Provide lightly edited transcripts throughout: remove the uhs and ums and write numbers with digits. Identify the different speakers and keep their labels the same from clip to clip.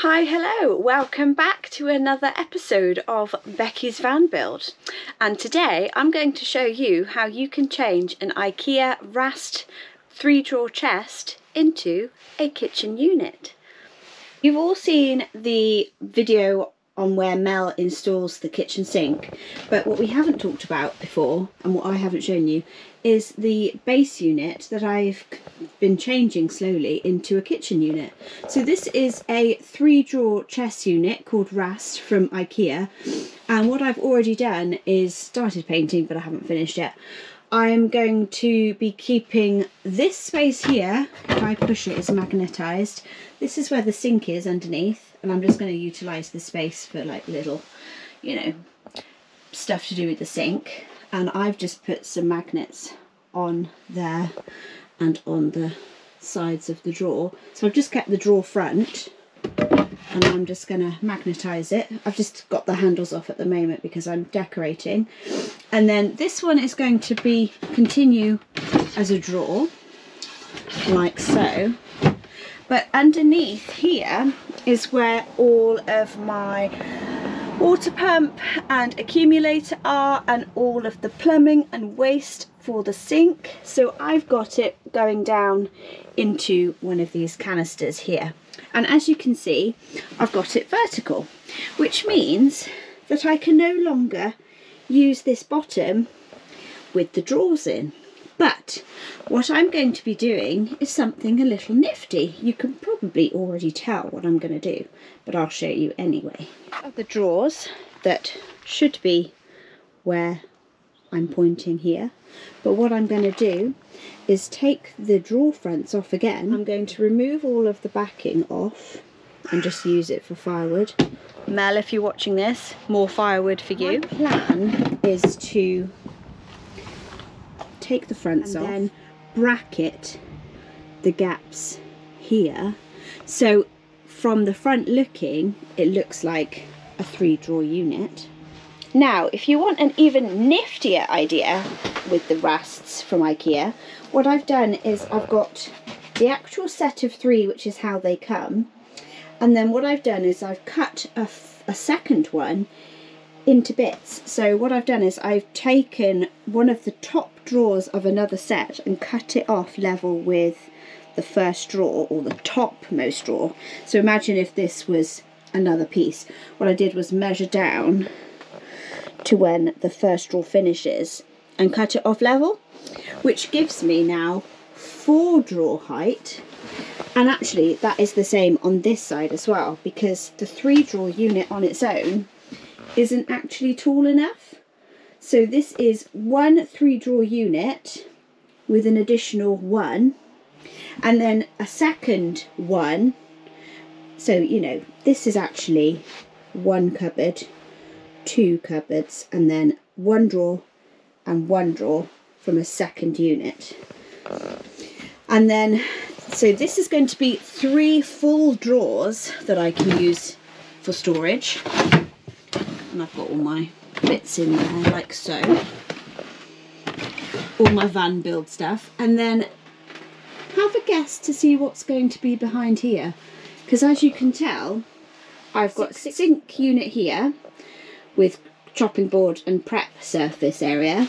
Speaker 1: Hi, hello, welcome back to another episode of Becky's Van Build, and today I'm going to show you how you can change an IKEA RAST 3-drawer chest into a kitchen unit. You've all seen the video on where Mel installs the kitchen sink, but what we haven't talked about before and what I haven't shown you is the base unit that I've been changing slowly into a kitchen unit. So this is a 3-drawer chest unit called RAST from IKEA, and what I've already done is started painting, but I haven't finished yet. I'm going to be keeping this space here. If I push it, it's magnetised. This is where the sink is underneath, and I'm just going to utilise the space for like little, you know, stuff to do with the sink. And I've just put some magnets on there and on the sides of the drawer. So I've just kept the drawer front, and I'm just going to magnetise it. I've just got the handles off at the moment because I'm decorating. And then this one is going to be continue as a drawer, like so. But underneath here is where all of my water pump and accumulator are, and all of the plumbing and waste for the sink. So I've got it going down into one of these canisters here. And as you can see, I've got it vertical, which means that I can no longer use this bottom with the drawers in. But what I'm going to be doing is something a little nifty. You can probably already tell what I'm going to do, but I'll show you anyway. The drawers that should be where I'm pointing here, but what I'm going to do is take the drawer fronts off again. I'm going to remove all of the backing off and just use it for firewood. Mel, if you're watching this, more firewood for you. My plan is to take the fronts off, then bracket the gaps here, so from the front looking it looks like a 3-drawer unit. Now if you want an even niftier idea with the RASTs from IKEA, what I've done is I've got the actual set of 3, which is how they come, and then what I've done is I've cut a second one into bits. So what I've done is I've taken one of the top drawers of another set and cut it off level with the first drawer, or the topmost drawer. So imagine if this was another piece. What I did was measure down to when the first drawer finishes and cut it off level, which gives me now 4 drawer height. And actually that is the same on this side as well, because the 3-drawer unit on its own isn't actually tall enough. So this is one 3-drawer unit with an additional 1, and then a second 1. So you know, this is actually 1 cupboard, 2 cupboards, and then 1 drawer and 1 drawer from a second unit. And then so this is going to be 3 full drawers that I can use for storage. And I've got all my bits in there like so, all my van build stuff. And then have a guess to see what's going to be behind here, because as you can tell I've got a sink unit here with chopping board and prep surface area.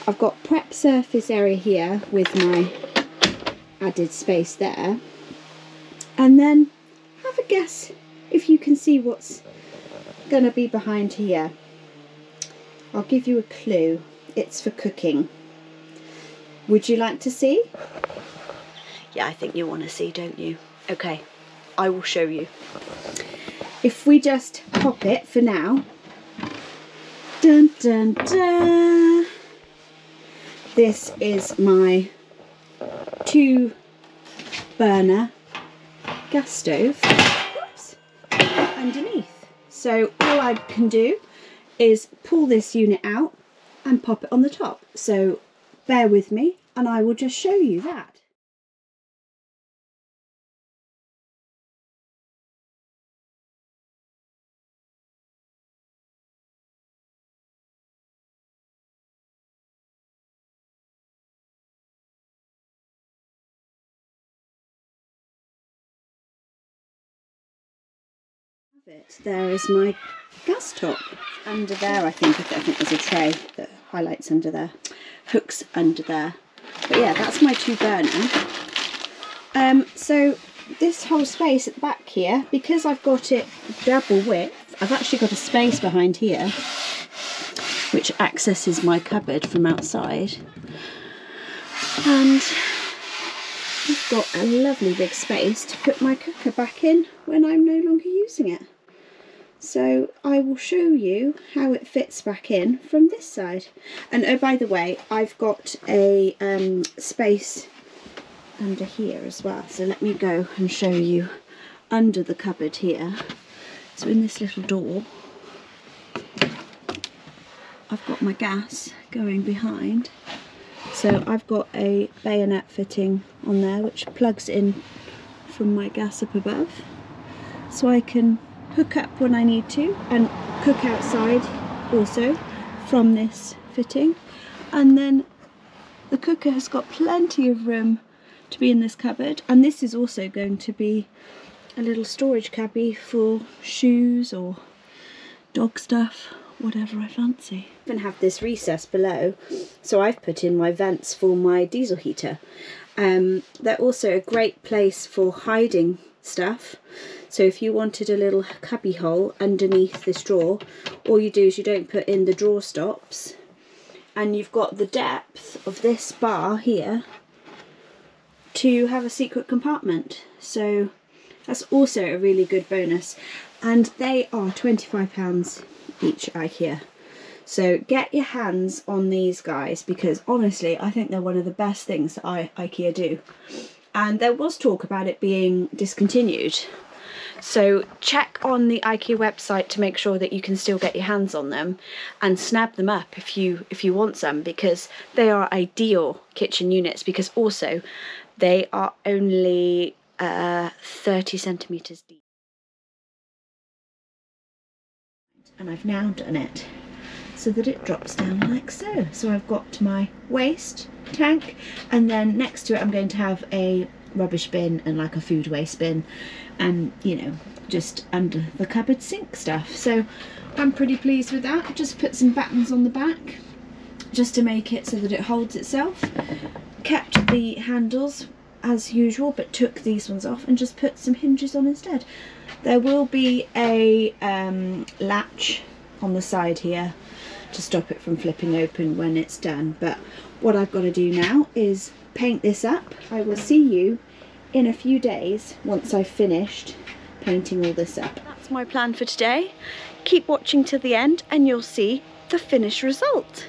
Speaker 1: I've got prep surface area here with my added space there, and then have a guess if you can see what's going to be behind here. I'll give you a clue. It's for cooking. Would you like to see? Yeah, I think you want to see, don't you? Okay, I will show you. If we just pop it for now. Dun dun dun. This is my 2-burner gas stove. Oops. Underneath. So all I can do is pull this unit out and pop it on the top. So bear with me and I will just show you that. There is my gas top. Under there, I think there's a tray that highlights under there. Hooks under there. But yeah, that's my 2 burner. So this whole space at the back here, because I've got it double width, I've actually got a space behind here which accesses my cupboard from outside. And I've got a lovely big space to put my cooker back in when I'm no longer using it. So I will show you how it fits back in from this side. And oh, by the way, I've got a space under here as well. So let me go and show you under the cupboard here. So in this little door, I've got my gas going behind. So I've got a bayonet fitting on there which plugs in from my gas up above. So I can hook up when I need to and cook outside also from this fitting. And then the cooker has got plenty of room to be in this cupboard, and this is also going to be a little storage cubby for shoes or dog stuff, whatever I fancy. I even have this recess below, so I've put in my vents for my diesel heater. They're also a great place for hiding stuff. So if you wanted a little cubby hole underneath this drawer, all you do is you don't put in the drawer stops, and you've got the depth of this bar here to have a secret compartment. So that's also a really good bonus, and they are £25 each IKEA. So get your hands on these guys, because honestly I think they're one of the best things that IKEA do. And there was talk about it being discontinued, so check on the IKEA website to make sure that you can still get your hands on them and snap them up if you want some, because they are ideal kitchen units, because also they are only 30 centimetres deep. And I've now done it so that it drops down like so. So I've got my waste tank, and then next to it I'm going to have a rubbish bin and like a food waste bin, and you know, just under the cupboard sink stuff. So I'm pretty pleased with that. Just put some battens on the back just to make it so that it holds itself. Kept the handles as usual, but took these ones off and just put some hinges on instead. There will be a latch on the side here to stop it from flipping open when it's done, but what I've got to do now is paint this up. I will see you in a few days once I've finished painting all this up. That's my plan for today. Keep watching till the end and you'll see the finished result.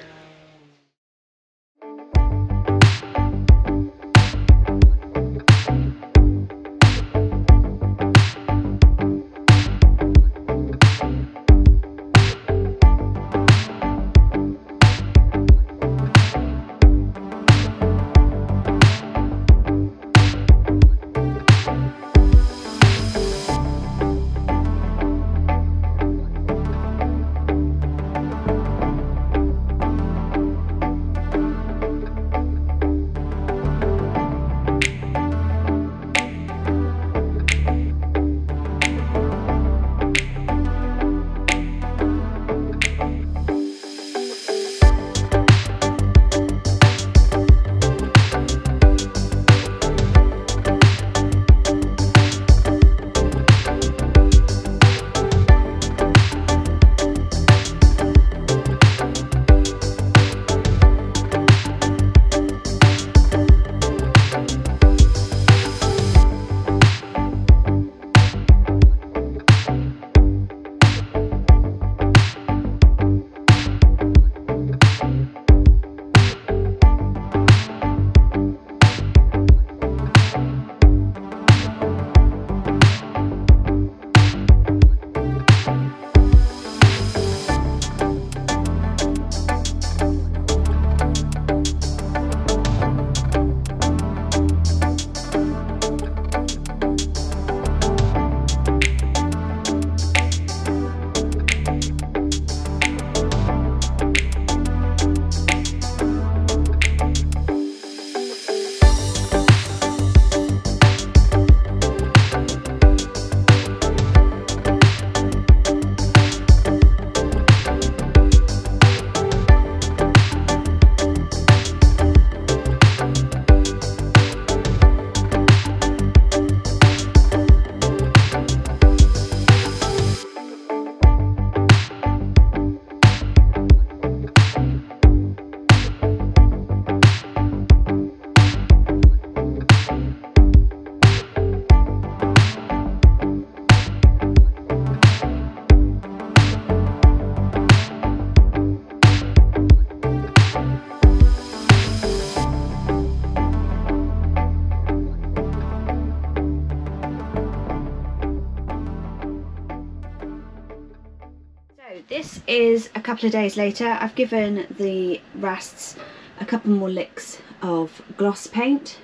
Speaker 1: This is a couple of days later. I've given the rasts a couple more licks of gloss paint,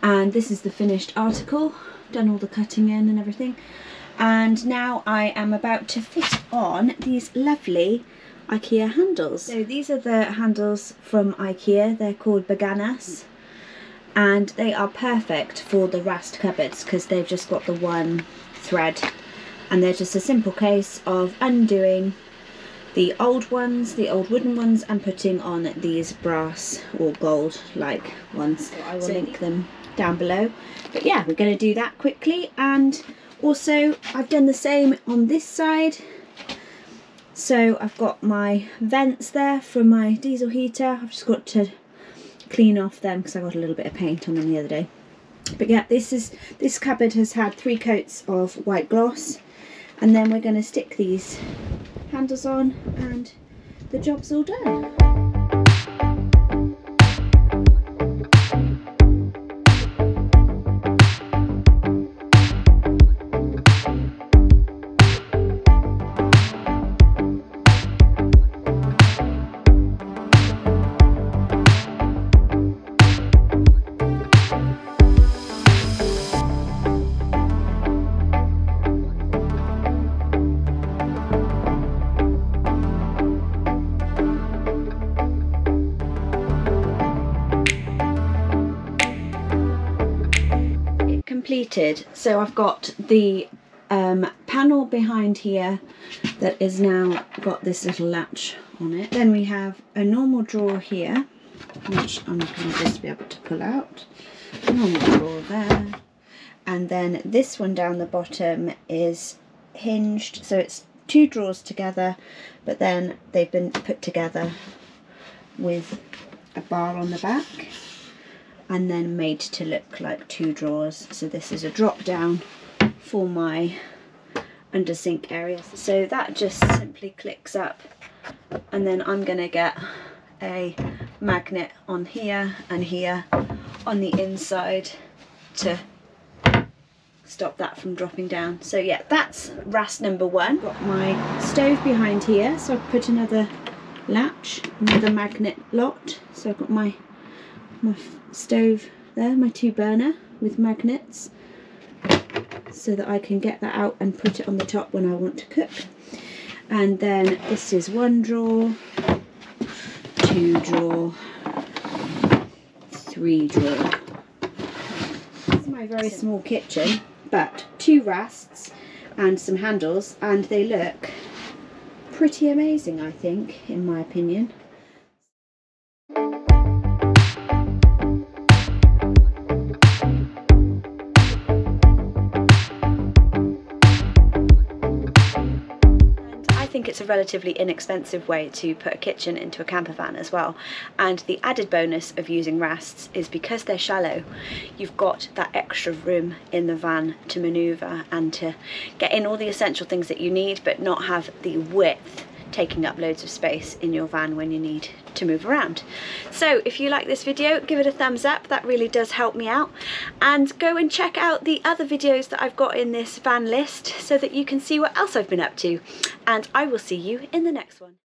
Speaker 1: and this is the finished article. Done all the cutting in and everything, and now I am about to fit on these lovely IKEA handles. So these are the handles from IKEA. They're called Baganas, and they are perfect for the rast cupboards because they've just got the one thread, and they're just a simple case of undoing the old ones, the old wooden ones, and putting on these brass or gold like ones. So I will link them down below, but yeah, we're going to do that quickly. And also I've done the same on this side. So I've got my vents there from my diesel heater. I've just got to clean off them because I got a little bit of paint on them the other day. But yeah, this cupboard has had 3 coats of white gloss, and then we're going to stick these handles on and the job's all done. Completed. So I've got the panel behind here that is now got this little latch on it. Then we have a normal drawer here, which I'm going to just be able to pull out. Normal drawer there, and then this one down the bottom is hinged, so it's 2 drawers together, but then they've been put together with a bar on the back and then made to look like 2 drawers. So this is a drop down for my under sink area. So that just simply clicks up, and then I'm going to get a magnet on here and here on the inside to stop that from dropping down. So yeah, that's rast number 1. Got my stove behind here, so I've put another latch, another magnet lot. So I've got my stove there, my 2 burner with magnets, so that I can get that out and put it on the top when I want to cook. And then this is 1 drawer, 2 drawer, 3 drawer. This is my very small kitchen, but 2 rasts and some handles, and they look pretty amazing, I think, in my opinion. I think it's a relatively inexpensive way to put a kitchen into a camper van as well, and the added bonus of using rasts is because they're shallow, you've got that extra room in the van to manoeuvre and to get in all the essential things that you need, but not have the width taking up loads of space in your van when you need to move around. So if you like this video, give it a thumbs up, that really does help me out, and go and check out the other videos that I've got in this van list so that you can see what else I've been up to, and I will see you in the next one.